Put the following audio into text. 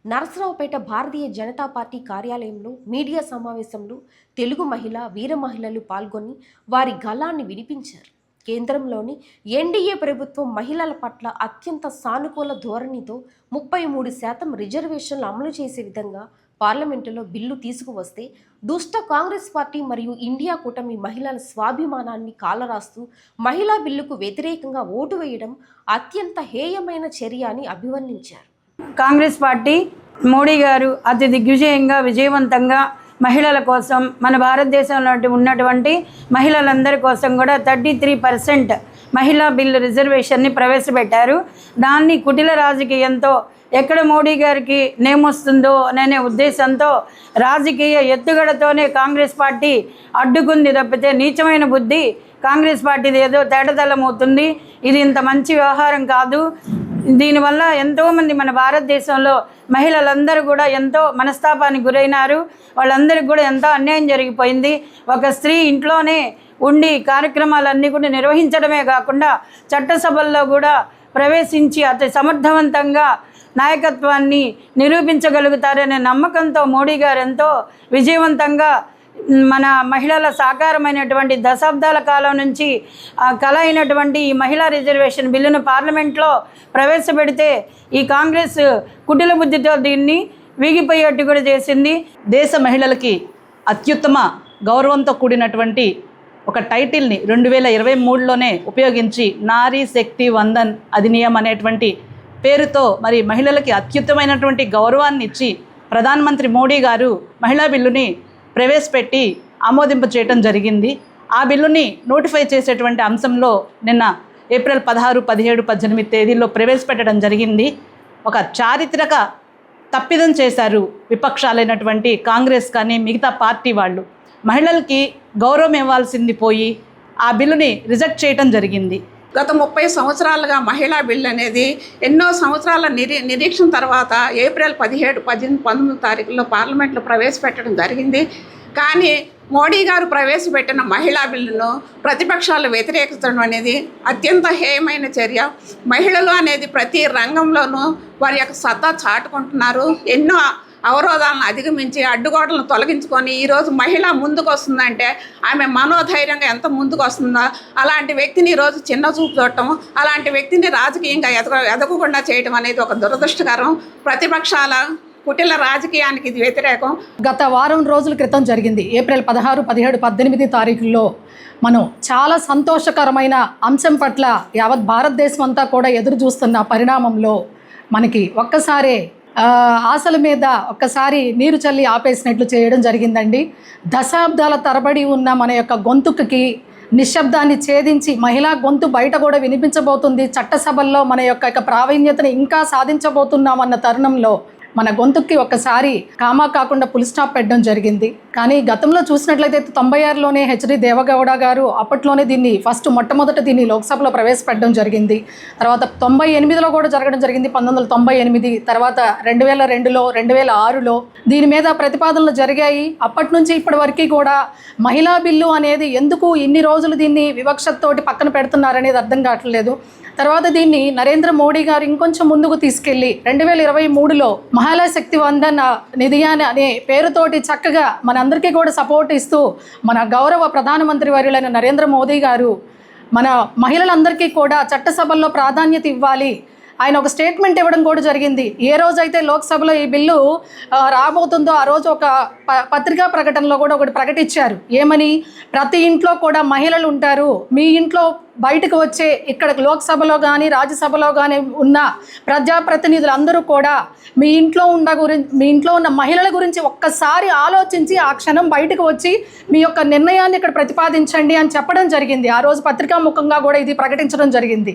Narasaraopet Bharatiya Janata party కార్యాలయంలో media సమావేశంలో తెలుగు వీర మహిళలు పాల్గొని వారి గళాన్ని వినిపించారు. కేంద్రంలోని ఎన్డీఏ ప్రభుత్వం మహిళల పట్ల అత్యంత సానుకూల ధోరణితో 33% రిజర్వేషన్లు అమలు చేసే విధంగా పార్లమెంటులో బిల్లు తీసుకువస్తే దుష్ట కాంగ్రెస్ పార్టీ మరియు ఇండియా కూటమి మహిళల స్వాభిమానాన్ని కాలరాస్తూ మహిళా బిల్లుకు వ్యతిరేకంగా ఓటు వేయడం అత్యంత హేయమైన చర్య అని అభివర్ణించారు. కాంగ్రెస్ పార్టీ మోడీ గారు అతి దిగ్విజయంగా విజయవంతంగా మహిళల కోసం మన భారతదేశంలో ఉన్నటువంటి మహిళలందరి కోసం కూడా 33% మహిళా బిల్లు రిజర్వేషన్ని ప్రవేశపెట్టారు. దాన్ని కుటిల రాజకీయంతో ఎక్కడ మోడీ గారికి నేమొస్తుందో అనే ఉద్దేశంతో రాజకీయ ఎత్తుగడతోనే కాంగ్రెస్ పార్టీ అడ్డుకుంది తప్పితే నీచమైన బుద్ధి కాంగ్రెస్ పార్టీది ఏదో తేటతెల్లమవుతుంది. ఇది ఇంత మంచి వ్యవహారం కాదు. దీనివల్ల ఎంతోమంది మన భారతదేశంలో మహిళలందరూ కూడా ఎంతో మనస్తాపానికి గురైనారు. వాళ్ళందరికీ కూడా ఎంతో అన్యాయం జరిగిపోయింది. ఒక స్త్రీ ఇంట్లోనే ఉండి కార్యక్రమాలన్నీ కూడా నిర్వహించడమే కాకుండా చట్టసభల్లో కూడా ప్రవేశించి అతి సమర్థవంతంగా నాయకత్వాన్ని నిరూపించగలుగుతారనే నమ్మకంతో మోడీ గారు ఎంతో విజయవంతంగా మన మహిళల సాకారమైనటువంటి దశాబ్దాల కాలం నుంచి కళ అయినటువంటి ఈ మహిళా రిజర్వేషన్ బిల్లును పార్లమెంట్లో ప్రవేశపెడితే ఈ కాంగ్రెస్ కుటిల బుద్ధితో దీన్ని వీగిపోయేట్టు కూడా చేసింది. దేశ మహిళలకి అత్యుత్తమ గౌరవంతో కూడినటువంటి ఒక టైటిల్ని 2023లోనే ఉపయోగించి నారీ శక్తి వందన్ అధినియం అనేటువంటి పేరుతో మరి మహిళలకి అత్యుత్తమైనటువంటి గౌరవాన్ని ఇచ్చి ప్రధానమంత్రి మోడీ గారు మహిళా బిల్లుని ప్రవేశపెట్టి ఆమోదింప చేయడం జరిగింది. ఆ బిల్లుని నోటిఫై చేసేటువంటి అంశంలో నిన్న ఏప్రిల్ 16, 17, 18 తేదీల్లో ప్రవేశపెట్టడం జరిగింది. ఒక చారిత్రక తప్పిదం చేశారు విపక్షాలైనటువంటి కాంగ్రెస్ కానీ మిగతా పార్టీ వాళ్ళు. మహిళలకి గౌరవం ఇవ్వాల్సింది పోయి ఆ బిల్లుని రిజెక్ట్ చేయడం జరిగింది. గత 30 సంవత్సరాలుగా మహిళా బిల్ అనేది ఎన్నో సంవత్సరాల నిరీక్షణ తర్వాత ఏప్రిల్ 17, 18, 19 తారీఖుల్లో పార్లమెంట్లో ప్రవేశపెట్టడం జరిగింది. కానీ మోడీ గారు ప్రవేశపెట్టిన మహిళా బిల్లును ప్రతిపక్షాలు వ్యతిరేకించడం అనేది అత్యంత హేయమైన చర్య. మహిళలు అనేది ప్రతి రంగంలోనూ వారి యొక్క సత్తా చాటుకుంటున్నారు. ఎన్నో అవరోధాలను అధిగమించి అడ్డుగోడలను తొలగించుకొని ఈరోజు మహిళ ముందుకు వస్తుందంటే ఆమె మనోధైర్యంగా ఎంత ముందుకు వస్తుందో అలాంటి వ్యక్తిని ఈరోజు చిన్న చూపు చూడటం, అలాంటి వ్యక్తిని రాజకీయంగా ఎదగకుండా చేయడం అనేది ఒక దురదృష్టకరం. ప్రతిపక్షాల కుటిల రాజకీయానికి ఇది వ్యతిరేకం. గత వారం రోజుల క్రితం జరిగింది. ఏప్రిల్ 16, 17, 18 తారీఖుల్లో మనం చాలా సంతోషకరమైన అంశం పట్ల యావత్ భారతదేశం అంతా కూడా ఎదురు చూస్తున్న పరిణామంలో మనకి ఒక్కసారే ఆశల మీద ఒక్కసారి నీరు చల్లి ఆపేసినట్లు చేయడం జరిగిందండి. దశాబ్దాల తరబడి ఉన్న మన యొక్క గొంతుకి నిశ్శబ్దాన్ని ఛేదించి మహిళా గొంతు బయట కూడా వినిపించబోతుంది. చట్టసభల్లో మన యొక్క ప్రావీణ్యతను ఇంకా సాధించబోతున్నామన్న తరుణంలో మన గొంతుకి ఒక్కసారి కామా కాకుండా ఫుల్ స్టాప్ పెట్టడం జరిగింది. కానీ గతంలో చూసినట్లయితే 96లోనే హెచ్డి దేవగౌడ గారు అప్పట్లోనే దీన్ని మొట్టమొదట దీన్ని లోక్సభలో ప్రవేశపెట్టడం జరిగింది. తర్వాత 98లో కూడా జరగడం జరిగింది. 1998 తర్వాత 2002లో 2006లో దీని మీద ప్రతిపాదనలు జరిగాయి. అప్పటి నుంచి ఇప్పటి వరకు కూడా మహిళా బిల్లు అనేది ఎందుకు ఇన్ని రోజులు దీన్ని వివక్షతోటి పక్కన పెడుతున్నారనేది అర్థం కావట్లేదు. తర్వాత దీన్ని నరేంద్ర మోడీ గారు ఇంకొంచెం ముందుకు తీసుకెళ్ళి 2023లో మహిళా శక్తి వందన్ నిధియాన్ అనే పేరుతోటి చక్కగా మనందరికీ కూడా సపోర్ట్ ఇస్తూ మన గౌరవ ప్రధానమంత్రి వర్యులైన నరేంద్ర మోదీ గారు మన మహిళలందరికీ కూడా చట్టసభల్లో ప్రాధాన్యత ఇవ్వాలి ఆయన ఒక స్టేట్మెంట్ ఇవ్వడం కూడా జరిగింది. ఏ రోజైతే లోక్సభలో ఈ బిల్లు రాబోతుందో ఆ రోజు ఒక పత్రికా ప్రకటనలో కూడా ఒకటి ప్రకటించారు. ఏమని? ప్రతి ఇంట్లో కూడా మహిళలు ఉంటారు. మీ ఇంట్లో బయటకు వచ్చే ఇక్కడ లోక్సభలో కానీ రాజ్యసభలో కానీ ఉన్న ప్రజాప్రతినిధులు అందరూ కూడా మీ ఇంట్లో ఉన్న మహిళల గురించి ఒక్కసారి ఆలోచించి ఆ క్షణం బయటకు వచ్చి మీ యొక్క నిర్ణయాన్ని ఇక్కడ ప్రతిపాదించండి అని చెప్పడం జరిగింది. ఆ రోజు పత్రికాముఖంగా కూడా ఇది ప్రకటించడం జరిగింది.